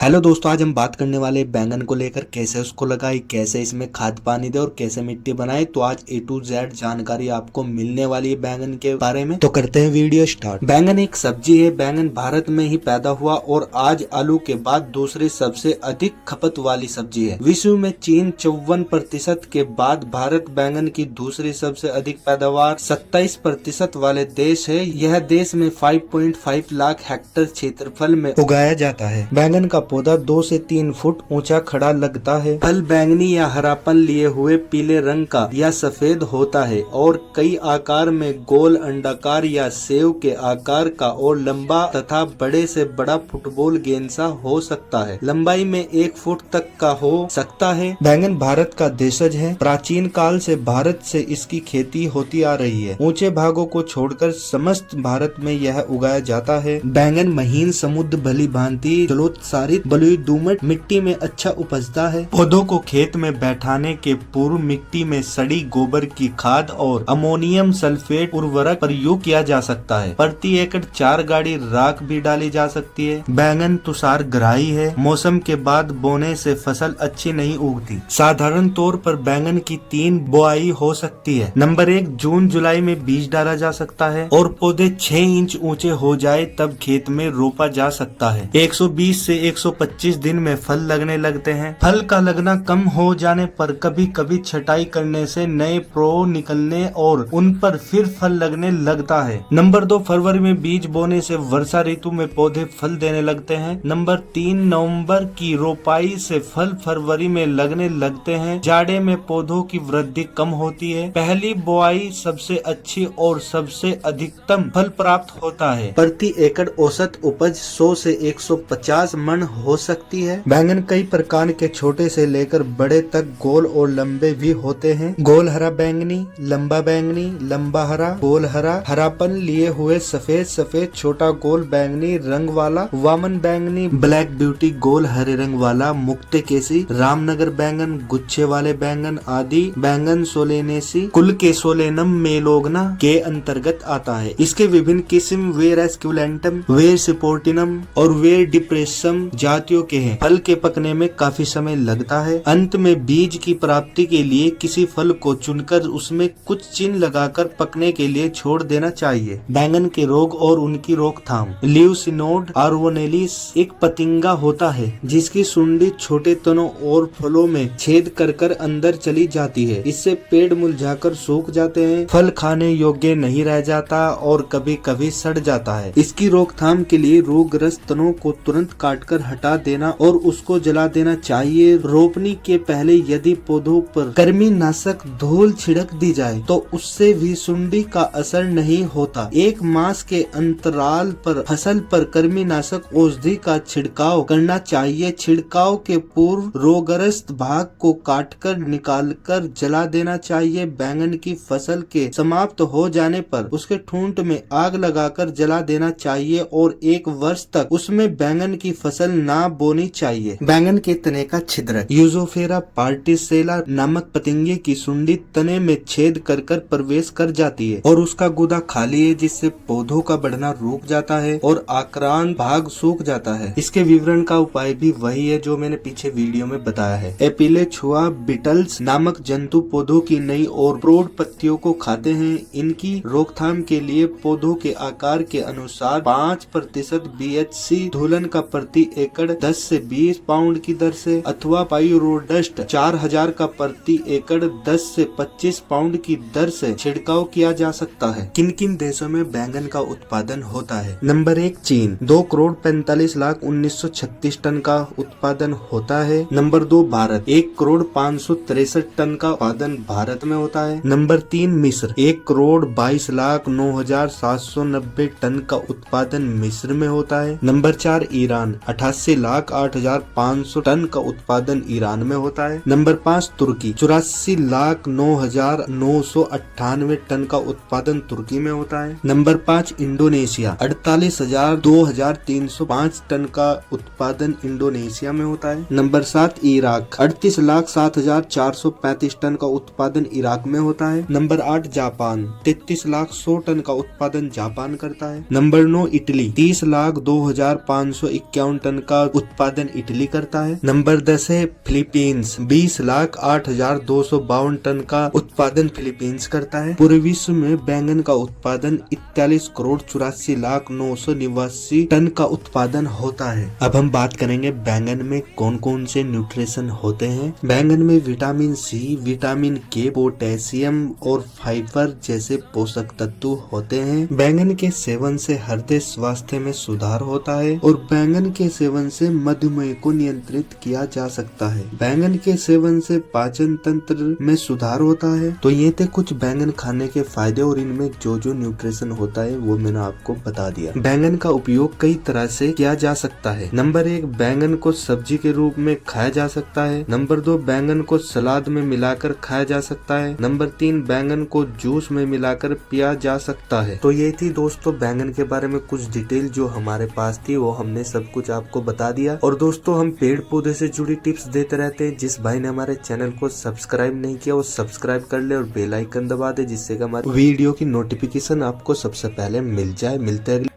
Hello दोस्तों, आज हम बात करने वाले बैंगन को लेकर कैसे उसको लगाए, कैसे इसमें खाद पानी दे और कैसे मिट्टी बनाए। तो आज A to Z जानकारी आपको मिलने वाली है बैंगन के बारे में। तो करते हैं वीडियो स्टार्ट। बैंगन एक सब्जी है। बैंगन भारत में ही पैदा हुआ और आज आलू के बाद दूसरी सबसे अधिक खपत वाली सब्जी है। विश्व में चीन 54% के बाद भारत बैंगन की दूसरी सबसे अधिक पैदावार 27% वाले देश है। यह देश में 5.5 लाख हेक्टेयर क्षेत्रफल में उगाया जाता है। बैंगन का पौधा 2 से 3 फुट ऊंचा खड़ा लगता है। फल बैंगनी या हरापन लिए हुए पीले रंग का या सफेद होता है और कई आकार में गोल, अंडाकार या सेव के आकार का और लंबा तथा बड़े से बड़ा फुटबॉल गेंद सा हो सकता है। लंबाई में 1 फुट तक का हो सकता है। बैंगन भारत का देशज है। प्राचीन काल से भारत से इसकी खेती होती आ रही है। ऊंचे भागों को छोड़कर समस्त भारत में यह उगाया जाता है। बैंगन महीन, समुद्र भली भांति जलोत्सारित बलुई दोमट मिट्टी में अच्छा उपजता है। पौधों को खेत में बैठाने के पूर्व मिट्टी में सड़ी गोबर की खाद और अमोनियम सल्फेट उर्वरक प्रयोग किया जा सकता है। प्रति एकड़ 4 गाड़ी राख भी डाली जा सकती है। बैंगन तुषार ग्राही है। मौसम के बाद बोने से फसल अच्छी नहीं उगती। साधारण तौर पर बैंगन की 3 बुआई हो सकती है। नंबर 1, जून जुलाई में बीज डाला जा सकता है और पौधे 6 इंच ऊंचे हो जाए तब खेत में रोपा जा सकता है। 120 से 125 दिन में फल लगने लगते हैं। फल का लगना कम हो जाने पर कभी कभी छटाई करने से नए प्रो निकलने और उन पर फिर फल लगने लगता है। नंबर 2, फरवरी में बीज बोने से वर्षा ऋतु में पौधे फल देने लगते हैं। नंबर 3, नवंबर की रोपाई से फल फरवरी में लगने लगते हैं। जाड़े में पौधों की वृद्धि कम होती है। पहली बुआई सबसे अच्छी और सबसे अधिकतम फल प्राप्त होता है। प्रति एकड़ औसत उपज 100 से 150 मन हो सकती है। बैंगन कई प्रकार के छोटे से लेकर बड़े तक गोल और लंबे भी होते हैं। गोल हरा बैंगनी, लंबा हरा, गोल हरा, हरापन लिए हुए सफेद सफेद छोटा गोल बैंगनी रंग वाला, वामन बैंगनी, ब्लैक ब्यूटी गोल हरे रंग वाला, मुक्ते केसी, रामनगर बैंगन, गुच्छे वाले बैंगन आदि। बैंगन सोलेनेसी कुल के सोलेनम मेलोगना के अंतर्गत आता है। इसके विभिन्न किस्म वेर एस्क्युलेंटम, वेर सिपोर्टिनम और वेर डिप्रेसम जातियों के हैं। फल के पकने में काफी समय लगता है। अंत में बीज की प्राप्ति के लिए किसी फल को चुनकर उसमें कुछ चिन्ह लगाकर पकने के लिए छोड़ देना चाहिए। बैंगन के रोग और उनकी रोकथाम। ल्यूसिनोड आर्वोनेलिस एक पतिंगा होता है जिसकी सुंडी छोटे तनों और फलों में छेद कर कर अंदर चली जाती है। इससे पेड़ मुरझाकर सूख जाते हैं, फल खाने योग्य नहीं रह जाता और कभी कभी सड़ जाता है। इसकी रोकथाम के लिए रोगग्रस्त तनों को तुरंत काटकर हटा देना और उसको जला देना चाहिए। रोपनी के पहले यदि पौधों पर कृमिनाशक धूल छिड़क दी जाए तो उससे भी सुंडी का असर नहीं होता। 1 मास के अंतराल पर फसल पर कृमिनाशक औषधि का छिड़काव करना चाहिए। छिड़काव के पूर्व रोगग्रस्त भाग को काटकर निकालकर जला देना चाहिए। बैंगन की फसल के समाप्त हो जाने पर उसके ठूंठ में आग लगाकर जला देना चाहिए और 1 वर्ष तक उसमें बैंगन की फसल ना बोनी चाहिए। बैंगन के तने का छिद्रक। यूजोफेरा पार्टिसेला नामक पतंगे की सुंडी तने में छेद कर कर प्रवेश कर जाती है और उसका गुदा खाली है, जिससे पौधों का बढ़ना रुक जाता है और आक्रांत भाग सूख जाता है। इसके विवरण का उपाय भी वही है जो मैंने पीछे वीडियो में बताया है। एपिलेछुआ बीटल्स नामक जंतु पौधों की नई और प्रौढ़ पत्तियों को खाते हैं। इनकी रोकथाम के लिए पौधों के आकार के अनुसार 5% BHC धूलन का प्रति एकड़ 10 से 20 पाउंड की दर से अथवा पाइरोडस्ट 4000 का प्रति एकड़ 10 से 25 पाउंड की दर से छिड़काव किया जा सकता है। किन किन देशों में बैंगन का उत्पादन होता है? नंबर 1, चीन 2 करोड़ 45 लाख 1936 टन का उत्पादन होता है। नंबर 2, भारत 1 करोड़ 563 टन का उत्पादन भारत में होता है। नंबर 3, मिस्र 1 करोड़ 22 लाख 9790 टन का उत्पादन मिस्र में होता है। नंबर 4, ईरान 88 लाख 8500 टन का उत्पादन ईरान में होता है। नंबर 5, तुर्की 84 लाख 9998 टन का उत्पादन तुर्की में होता है। नंबर 5, इंडोनेशिया 48,0305 टन का उत्पादन इंडोनेशिया में होता है। नंबर 7, इराक 38 लाख 7435 टन का उत्पादन इराक में होता है। नंबर 8, जापान 33 लाख 100 टन का उत्पादन जापान करता है। नंबर 9, इटली 30 लाख 2551 टन का उत्पादन इटली करता है। नंबर 10 है फिलीपींस, 20,08,252 टन का उत्पादन फिलीपींस करता है। पूरे विश्व में बैंगन का उत्पादन 41,84,09,89 टन का उत्पादन होता है। अब हम बात करेंगे बैंगन में कौन कौन से न्यूट्रिशन होते हैं। बैंगन में विटामिन सी, विटामिन के, पोटेशियम और फाइबर जैसे पोषक तत्व होते हैं। बैंगन के सेवन से हृदय स्वास्थ्य में सुधार होता है और बैंगन के सेवन से मधुमेह को नियंत्रित किया जा सकता है। बैंगन के सेवन से पाचन तंत्र में सुधार होता है। तो ये थे कुछ बैंगन खाने के फायदे और इनमें जो जो न्यूट्रिशन होता है वो मैंने आपको बता दिया। बैंगन का उपयोग कई तरह से किया जा सकता है। नंबर 1, बैंगन को सब्जी के रूप में खाया जा सकता है। नंबर 2, बैंगन को सलाद में मिलाकर खाया जा सकता है। नंबर 3, बैंगन को जूस में मिलाकर पिया जा सकता है। तो ये थी दोस्तों बैंगन के बारे में कुछ डिटेल जो हमारे पास थी, वो हमने सब कुछ आपको बता दिया। और दोस्तों हम पेड़ पौधे से जुड़ी टिप्स देते रहते हैं। जिस भाई ने हमारे चैनल को सब्सक्राइब नहीं किया वो सब्सक्राइब कर ले और बेल आइकन दबा दे, जिससे कि हमारी वीडियो की नोटिफिकेशन आपको सबसे पहले मिल जाए। मिलते हैं